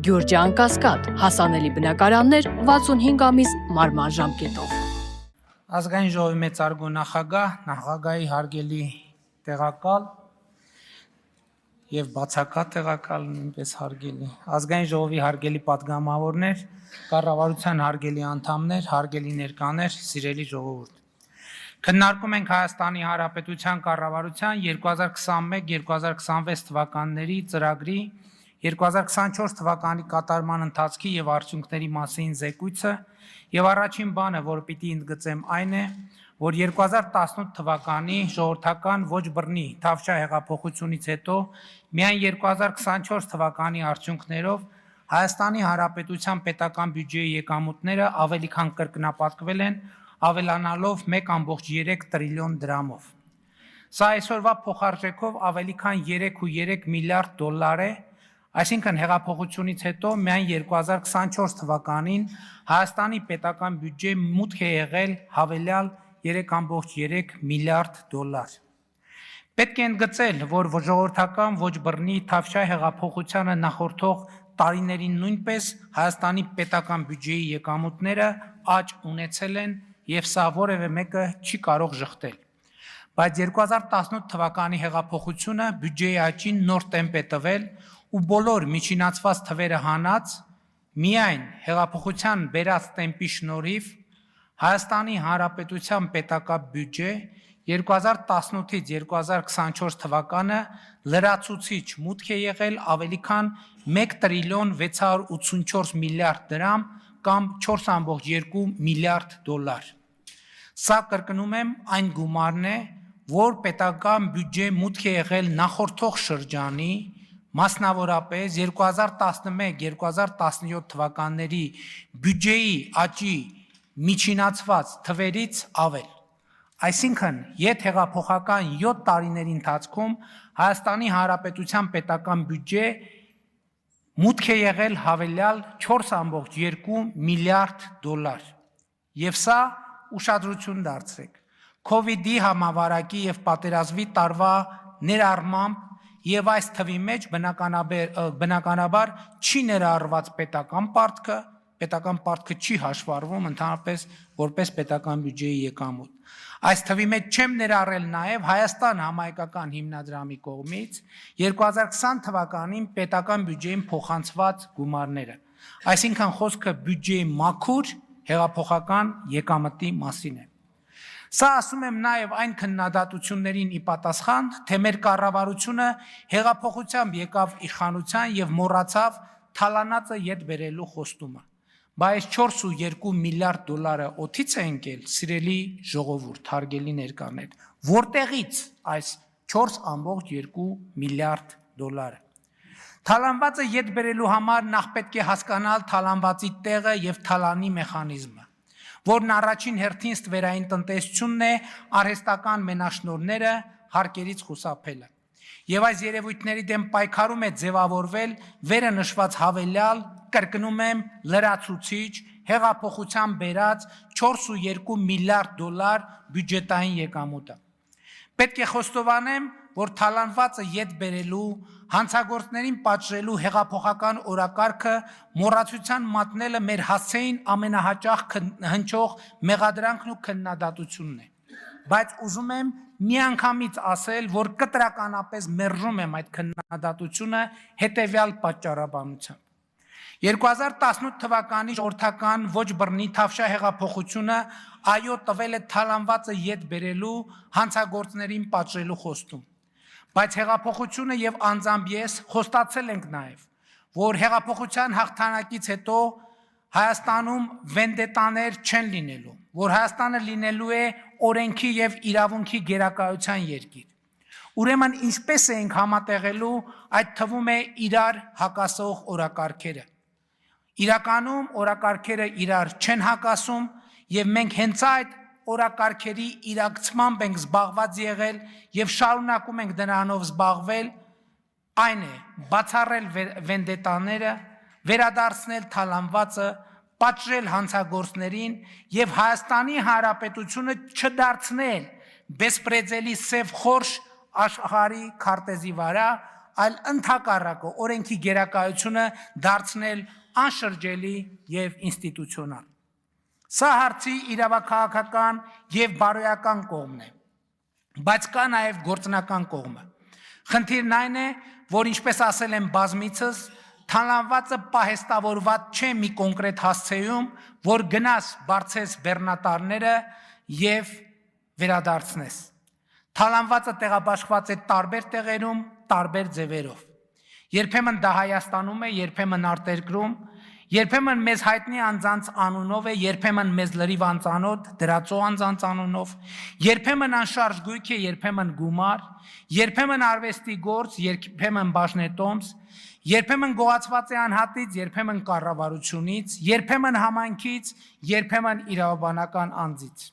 Գյուրջան Կասկադ, հասանելի բնակարաններ 65 ամիս մարման ժամկետով։ Ազգային ժողովի մեծարգո նախագահի հարգելի տեղակալ եւ բացակա տեղակալ նույնպես հարգելի, ազգային ժողովի հարգելի պատգամավորներ, կառավարության հարգելի անդամներ, հարգելի ներկաներ, սիրելի ժողովուրդ։ Քննարկում ենք Հայաստանի Հանրապետության կառավարության 2021-2026 թվականների ծրագրի 2024 թվականի կատարման ընթացքի եւ արդյունքների մասին զեկույցը եւ առաջին բանը, որ պիտի ընդգծեմ, այն է, որ 2018 թվականի ժողովրդական ոչ բռնի Թավշյա հեղափոխությունից հետո միայն 2024 թվականի արդյունքներով Հայաստանի Հանրապետության պետական բյուջեի եկամուտները ավելի քան կրկնապատկվել են, ավելանալով 1.3 տրիլիոն դրամով։ Սա այսօրվա փոխարժեքով ավելի քան 3.3 միլիարդ դոլար է, այսինքն հեղափոխությունից հետո միայն 2024 թվականին Հայաստանի պետական բյուջե մուտք է եղել հավելյալ 3.3 միլիարդ դոլար։ Պետք է ընդգծել, որ ժողովրդական ոչ բռնի Թավշյա հեղափոխությանը նախորդող տարիներին նույնպես Հայաստանի պետական բյուջեի եկամուտները աճ ունեցել են եւ սա որևէ մեկը չի կարող ժխտել։ Բայց 2018 թվականի հեղափոխությունը բյուջեի աճին նոր տեմպ է տվել ու բոլոր միջինացված թվերը հանած միայն հեղափոխության բերած տեմպի շնորհիվ Հայաստանի Հանրապետության պետական բյուջե 2018-ից 2024 թվականը լրացուցիչ մուտք է եղել ավելի քան 1 տրիլիոն 684 միլիարդ դրամ կամ 4.2 միլիարդ դոլար։ Սա կրկնում եմ այն գումարն է, որ պետական բյուջե մուտք է եղել նախորդող շրջանի, մասնավորապես 2011-2017 թվականների բյուջեի աճի միջինացված թվերից ավել։ Այսինքն, յետհեղափոխական 7 տարիների ընթացքում Հայաստանի Հանրապետության պետական բյուջե մուտք է եղել հավելյալ 4.2 միլիարդ դոլար։ Եվ սա ուշադրություն դարձրեք, COVID-ի համավարակի եւ պատերազմի տարվա ներառմամբ եւ այս թվի մեջ բնականաբար չի ներառված պետական պարտքը չի հաշվառվում ընդհանրապես որպես պետական բյուջեի եկամուտ։ Այս թվի մեջ չեմ ներառել նաեւ Հայաստան համահայկական հիմնադրամի կողմից 2020 թվականին պետական բյուջեին փոխանցված գումարները։ Այսինքն խոսքը բյուջեի մաքուր հեղափոխական եկամտի մասին է։ Սա ասում եմ նաև այն քննադատություններին ի պատասխան, թե մեր կառավարությունը հեղափոխությամբ եկավ իշխանության եւ մոռացավ թալանածը յետ բերելու խոստումը։ Բայց 4.2 միլիարդ դոլարը օդից է ընկել, սիրելի ժողովուրդ, հարգելի ներկաներ, որտեղից այս 4.2 միլիարդ դոլարը։ Թալանվածը յետ բերելու համար նախ պետք է հասկանալ թալանվածի տեղը եւ թալանի մեխանիզմը, որն առաջին հերթին ստվերային տնտեսությունն է, արհեստական մենաշնորհները, հարկերից խուսափելը։ Եվ այս երևույթների դեմ պայքարում է ձևավորվել վերը նշված հավելյալ, կրկնում եմ, լրացուցիչ, հեղափոխության բերած 4.2 միլիարդ դոլար բյուջետային եկամուտը։ Պետք է խոստովանեմ, որ թալանվածը յետ բերելու, հանցագործներին պատժելու հեղափոխական օրակարգը մոռացության մատնելը մեր հասցեին ամենահաճախ հնչող մեղադրանքն ու քննադատությունն է։ Բայց ուզում եմ միանգամից ասել, որ կտրականապես մերժում եմ այդ քննադատությունը հետևյալ պատճառաբանությամբ։ 2018 թվականի ժողովրդական ոչ բռնի Թավշյա հեղափոխությունը այո տվել է թալանվածը յետ բերելու, հանցագործներին պատժելու խոստում։ Բայց հեղափոխությունը եւ անձամբ ես խոստացել ենք նաեւ, որ հեղափոխության հաղթանակից հետո Հայաստանում վենդետաներ չեն լինելու, որ Հայաստանը լինելու է օրենքի եւ իրավունքի գերակայության երկիր։ Ուրեմն ինչպես ենք համատեղելու այդ թվում է իրար հակասող օրակարգերը։ Իրականում օրակարգերը իրար չեն հակասում եւ մենք հենց այդ օրակարգերի իրակցմամբ ենք զբաղված եղել եւ շարունակում ենք դրանով զբաղվել, այն է բացառել վենդետաները, վերադարձնել թալանվածը, պատժել հանցագործներին եւ Հայաստանի Հանրապետությունը չդարձնել բեսպրեդելի սև խորշ աշխարհի քարտեզի վրա, այլ ընդհակառակը օրենքի գերակայությունը դարձնել անշրջելի եւ ինստիտուցիոնալ։ Սա հարցի իրավաքաղաքական եւ բարոյական կողմն է, բայց կա նաեւ գործնական կողմը։ Խնդիրն այն է, որ ինչպես ասել եմ բազմիցս, թալանվածը պահեստավորված չէ մի կոնկրետ հասցեում, որ գնաս բարձես բեռնատարները եւ վերադարձնես։ Թալանվածը տեղաբաշխված է տարբեր տեղերում, տարբեր ձևերով։ Երբեմն դա Հայաստանում է, երբեմն արտերկրում, երբեմն մեզ հայտնի անձանց անունով է, երբեմն մեզ լրիվ անծանոթ դրածո անձանց անունով, երբեմն անշարժ գույք է, երբեմն գումար, երբեմն արվեստի գործ, երբեմն բաժնետոմս, երբեմն գողացված է անհատից, երբեմն կառավարությունից, երբեմն համայնքից, երբեմն իրավաբանական անձից։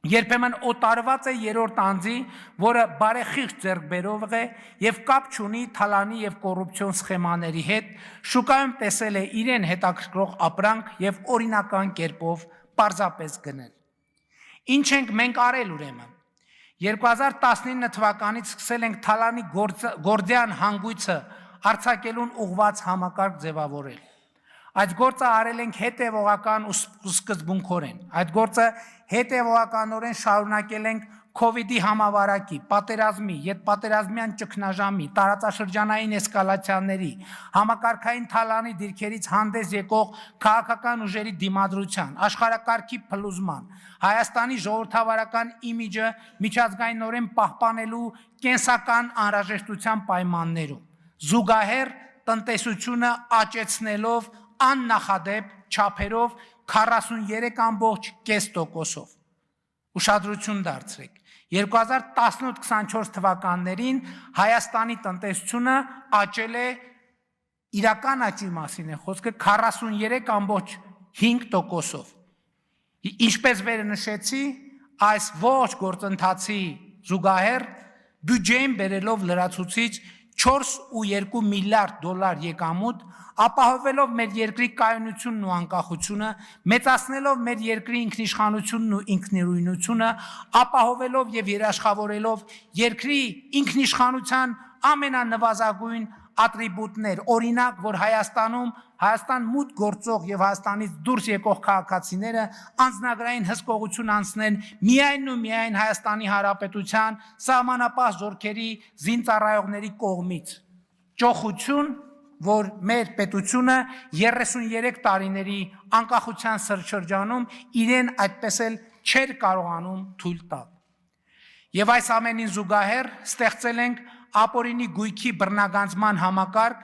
Երբեմն օտարված է երրորդ անձի, որը բարեխիղճ ձեռքբերող է եւ կապ չունի թալանի եւ կոռուպցիոն սխեմաների հետ, շուկայում տեսել է իրեն հետաքրքրող ապրանք եւ օրինական կերպով պարզապես գնել։ Ինչ ենք մենք արել ուրեմն։ 2019 թվականից սկսել ենք թալանի գործյան հանգույցը արձակելուն ուղղված համակարգ ձևավորել։ Այդ գործը արել ենք հետևողական ու սկզբունքորեն։ Այդ գործը հետևողականորեն շարունակել ենք COVID-ի համավարակի, պատերազմի, ետպատերազմյան ճգնաժամի, տարածաշրջանային էսկալացիաների, համակարգային թալանի դիրքերից հանդես եկող քաղաքական ուժերի դիմադրության, աշխարհակարգի փլուզման, Հայաստանի ժողովրդավարական իմիջը միջազգայինորեն պահպանելու կենսական անհրաժեշտության պայմաններում, զուգահեռ տնտեսությունը աճեցնելով աննախադեպ չափերով 43.5%-ով։ Ուշադրություն դարձրեք։ 2018-24 թվականներին Հայաստանի տնտեսությունը աճել է իրական աճի մասին է խոսքը 43.5%-ով։ Ինչպես վերը նշեցի, այս ոչ գործընթացի զուգահեռ բյուջեին բերելով լրացուցիչ 4.2 միլիարդ դոլար եկամուտ, ապահովելով մեր երկրի կայունությունն ու անկախությունը, մեծացնելով մեր երկրի ինքնիշխանությունն ու ինքնուրույնությունը, ապահովելով եւ երաշխավորելով երկրի ինքնիշխանության ամենանվազագույն ատրիբուտներ, օրինակ, որ Հայաստան մուտք գործող եւ Հայաստանից դուրս եկող քաղաքացիները անձնագրային հսկողություն անցնեն միայն ու միայն Հայաստանի Հանրապետության սահմանապահ զորքերի զինծառայողների կողմից։ Ճոխություն, որ մեր պետությունը 33 տարիների անկախության սրճրջանում իրեն այդպես էլ չէր կարողանում թույլ տալ։ Եվ այս ամենին զուգահեռ ստեղծել ենք ապօրինի գույքի բռնագանձման համակարգ,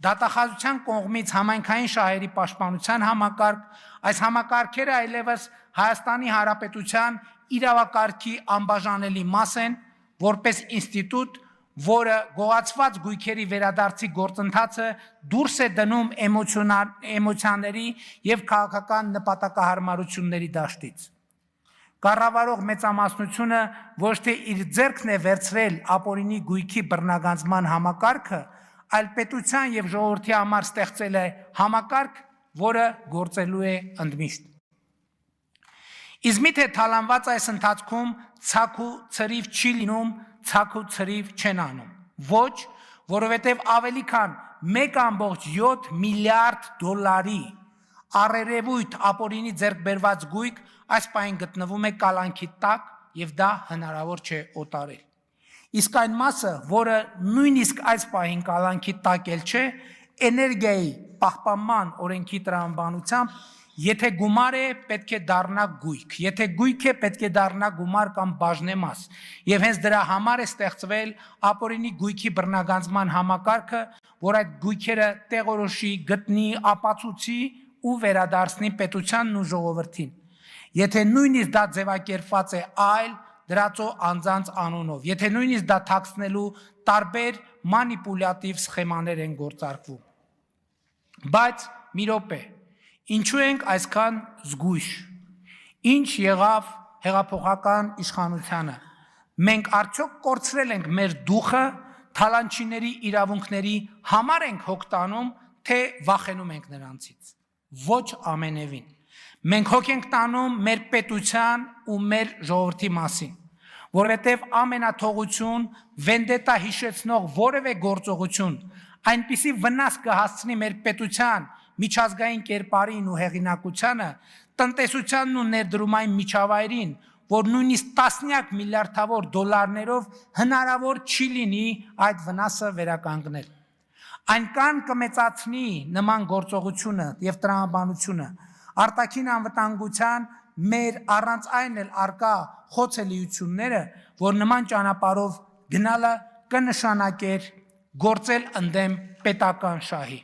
դատախազության կողմից համայնքային շահերի պաշտպանության համակարգ, այս համակարգերը այլևս Հայաստանի Հանրապետության իրավակարգի անբաժանելի մաս են, որպես ինստիտուտ, որը գողացված գույքերի վերադարձի գործընթացը դուրս է դնում էմոցիաների եւ քաղաքական նպատակահարմարությունների դաշտից։ Կառավարող մեծամասնությունը ոչ թե իր ձեռքն է վերցրել ապօրինի գույքի բռնագանձման համակարգը, այլ պետության եւ ժողովրդի համար ստեղծել է համակարգ, որը գործելու է ընդմիշտ։ Իսկ միթե թալանված այս ընթացքում ցակ ու ցրիվ չի լինում, ցակ ու ցրիվ չեն անում։ Ոչ, որովհետև ավելի քան 1.7 միլիարդ դոլարի առերևույթ ապօրինի ձեռք բերված գույք այս պահին գտնվում է կալանքի տակ եւ դա հնարավոր չէ օտարել։ Իսկ այն մասը, որը նույնիսկ այս պահին կալանքի տակ էլ չէ, էներգիայի պահպանման օրենքի տրամաբանությամբ, եթե գումար է, պետք է դառնա գույք, եթե գույք է, պետք է դառնա գումար կամ բաժնեմաս, եւ հենց դրա համար է ստեղծվել ապօրինի գույքի բռնագանձման համակարգը, որ այդ գույքերը տեղորոշի, գտնի, ապացուցի ու վերադարձնի պետությանն ու ժողովրդին։ Եթե նույնիսկ դա ձևակերպված է այլ դրածո անձանց անունով, եթե նույնիսկ դա թաքցնելու տարբեր մանիպուլյատիվ սխեմաներ են գործարկվում։ Բայց մի րոպե, ինչու ենք այսքան զգույշ։ Ինչ եղավ հեղափոխական իշխանությանը։ Մենք արդյոք կորցրել ենք մեր դուխը, թալանչիների իրավունքների համար ենք հոգ տանում, թե վախենում ենք նրանցից։ Ոչ ամենևին։ Մենք հոգ ենք տանում մեր պետության ու մեր ժողովրդի մասին, որովհետև ամենաթողություն, վենդետա հիշեցնող որևէ գործողություն այնպիսի վնաս կհասցնի մեր պետության միջազգային կերպարին ու հեղինակությանը, տնտեսությանն ու ներդրումային միջավայրին, որ նույնիսկ տասնյակ միլիարդավոր դոլարներով հնարավոր չի լինի այդ վնասը վերականգնել։ Այնքան կմեծացնի նման գործողությունը եւ տրամաբանությունը արտաքին անվտանգության մեր առանց այն էլ արկա խոցելիությունները, որ նման ճանապարհով գնալը կնշանակեր գործել ընդդեմ պետական շահի։